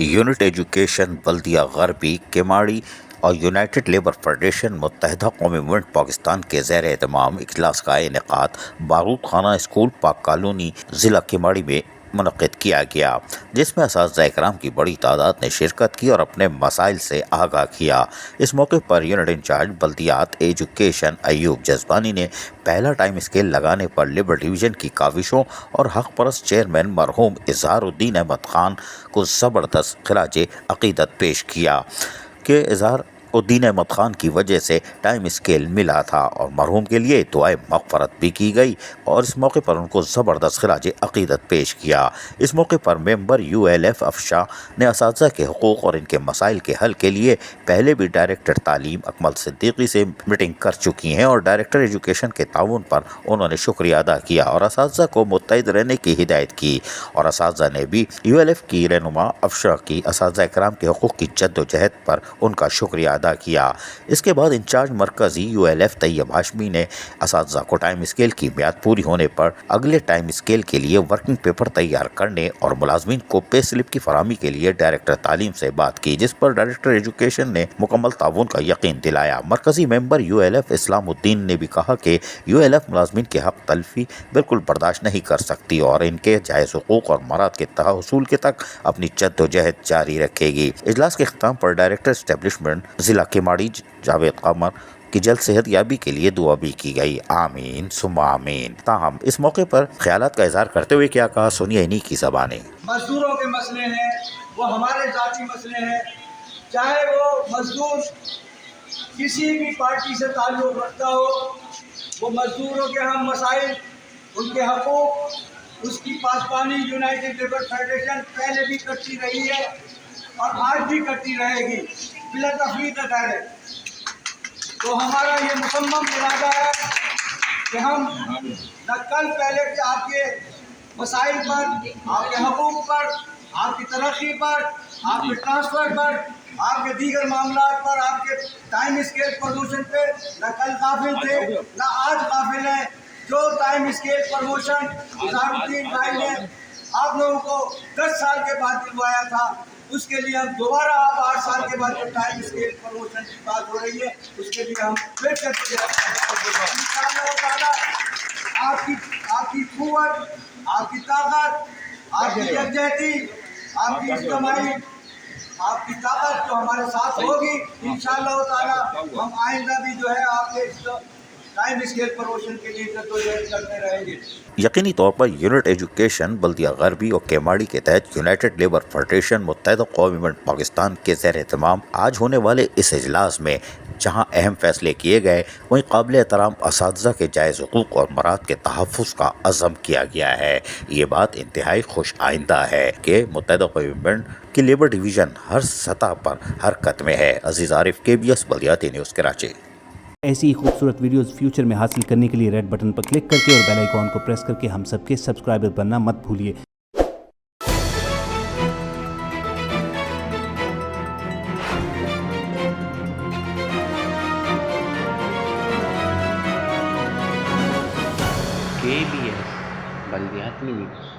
Unit education بلدیہ غربی کیماڑی اور United labour federation متحدہ قومی موومنٹ پاکستان کے زیر اہتمام اجلاس کا انعقاد بارود خانہ اسکول پاک کالونی ضلع کیماڑی میں منعقد کیا گیا، جس میں اساتذہ اکرام کی بڑی تعداد نے شرکت کی اور اپنے مسائل سے آگاہ کیا۔ اس موقع پر یونٹ انچارج بلدیات ایجوکیشن ایوب جذبانی نے پہلا ٹائم اسکیل لگانے پر لیبر ڈویژن کی کاوشوں اور حق پرست چیئرمین مرحوم اظہار الدین احمد خان کو زبردست خراج عقیدت پیش کیا کہ اظہار الدین احمد خان کی وجہ سے ٹائم اسکیل ملا تھا اور مرحوم کے لیے دعائے مغفرت بھی کی گئی، اور اس موقع پر ان کو زبردست خراج عقیدت پیش کیا۔ اس موقع پر ممبر ULF افشا نے اساتذہ کے حقوق اور ان کے مسائل کے حل کے لیے پہلے بھی ڈائریکٹر تعلیم اکمل صدیقی سے میٹنگ کر چکی ہیں، اور ڈائریکٹر ایجوکیشن کے تعاون پر انہوں نے شکریہ ادا کیا اور اساتذہ کو متحد رہنے کی ہدایت کی، اور اساتذہ نے بھی ULF کی رہنما افشا کی اساتذہ اکرام کے حقوق کی جد و جہد پر ان کا شکریہ ادا کیا۔ اس کے بعد انچارج مرکزی ULF طیب ہاشمی نے اساتذہ کو ٹائم اسکیل کی میعاد پوری ہونے پر اگلے ٹائم اسکیل کے لیے ورکنگ پیپر تیار کرنے اور ملازمین کو پے سلپ کی فراہمی کے لیے ڈائریکٹر تعلیم سے بات کی، جس پر ڈائریکٹر ایجوکیشن نے مکمل تعاون کا یقین دلایا۔ مرکزی ممبر ULF اسلام الدین نے بھی کہا کہ ULF ملازمین کے حق تلفی بالکل برداشت نہیں کر سکتی اور ان کے جائز حقوق اور مراد کے حصول کے تک اپنی جد و جہد جاری رکھے گی۔ اجلاس کے اختتام پر ڈائریکٹر اسٹیبلشمنٹ ضلع کیماڑی جاوید قمر کی جلد صحت یابی کے لیے دعا بھی کی گئی۔ آمین ثم آمین۔ تاہم اس موقع پر خیالات کا اظہار کرتے ہوئے کیا کہا، سنیے انہی کی زبانیں۔ مزدوروں کے مسئلے ہیں، وہ ہمارے ذاتی مسئلے ہیں، چاہے وہ مزدور کسی بھی پارٹی سے تعلق رکھتا ہو، وہ مزدوروں کے ہم مسائل، ان کے حقوق، اس کی پاسبانی یونائٹڈ لیبر فیڈریشن پہلے بھی کرتی رہی ہے اور آج بھی کرتی رہے گی بلا تفریق ہے۔ تو ہمارا یہ مصمم ارادہ ہے کہ ہم نہ کل پہلے کہ آپ کے مسائل پر، آپ کے حقوق پر، آپ کی ترقی پر، آپ کے ٹرانسفر پر، آپ کے دیگر معاملات پر، آپ کے ٹائم اسکیل پروموشن پہ نہ کل قافل تھے نہ آج قافل ہیں۔ جو ٹائم اسکیل پروموشن اظہار الدین بھائی نے آپ لوگوں کو 10 سال کے بعد دلوایا تھا، اس کے لیے ہم دوبارہ آپ 8 سال کے بعد جو ٹائم اسکیل پروموشن کی بات ہو رہی ہے اس کے لیے ہم پھر کرتے ہیں۔ انشاءاللہ تعالیٰ آپ کی قوت، آپ کی طاقت، آپ کی یکجہتی، آپ کی اجتماعی، آپ کی طاقت جو ہمارے ساتھ ہوگی، انشاءاللہ تعالیٰ ہم آئندہ بھی جو ہے آپ کے ٹائم اسکیل پروموشن کے لیے جدوجہد کرتے رہیں گے۔ یقینی طور پر یونٹ ایجوکیشن بلدیہ غربی اور کیماڑی کے تحت یونائٹڈ لیبر فیڈریشن متحدہ قومی موومنٹ پاکستان کے زیر اہتمام آج ہونے والے اس اجلاس میں جہاں اہم فیصلے کیے گئے، وہیں قابل احترام اساتذہ کے جائز حقوق اور مراد کے تحفظ کا عزم کیا گیا ہے۔ یہ بات انتہائی خوش آئندہ ہے کہ متحدہ قومی موومنٹ کی لیبر ڈویژن ہر سطح پر حرکت میں ہے۔ عزیز عارف، KBS بلدیاتی نیوز کراچی۔ ایسی ہی خوبصورت ویڈیوز فیوچر میں حاصل کرنے کے لیے ریڈ بٹن پر کلک کر کے اور بیل آئیکن کو پریس کر کے ہم سب کے سبسکرائبر بننا مت بھولیے۔ KBS بلدیاتی نیوز۔